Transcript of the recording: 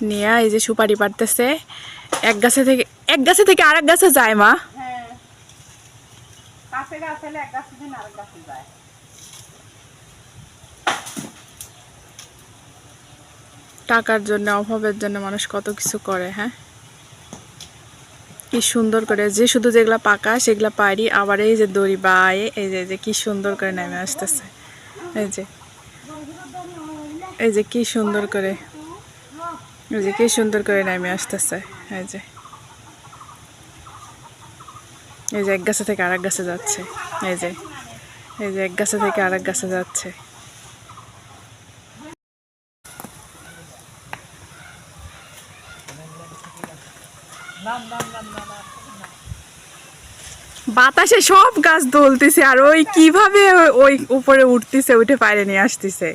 নিয়ে এই যে সুপারি পাড়তেছে। এক গাছে থেকে আরেক গাছে যায় মা। হ্যাঁ, কাছে গাছ হলে এক গাছে দিন আরেক গাছে যায়। টাকার জন্য, অভাবের জন্য মানুষ কত কিছু করে। হ্যাঁ, কি সুন্দর করে যে শুধু যেগুলা পাকা সেগুলা পারি, আবার এই যে দড়ি বায়ে এই যে কি সুন্দর করে নেমে আসতেছে। এই যে কি সুন্দর করে, এই যে কি সুন্দর করে নেমে আসতেছে। এই যে এক গাছে থেকে আরেক গাছে যাচ্ছে। এই যে এক গাছে থেকে আরেক গাছে যাচ্ছে। বাতাসে সব গাছ দোলতেছে, আর ওই কিভাবে ওই উপরে উঠতেছে, উঠে পায়রে নিয়ে আসতেছে।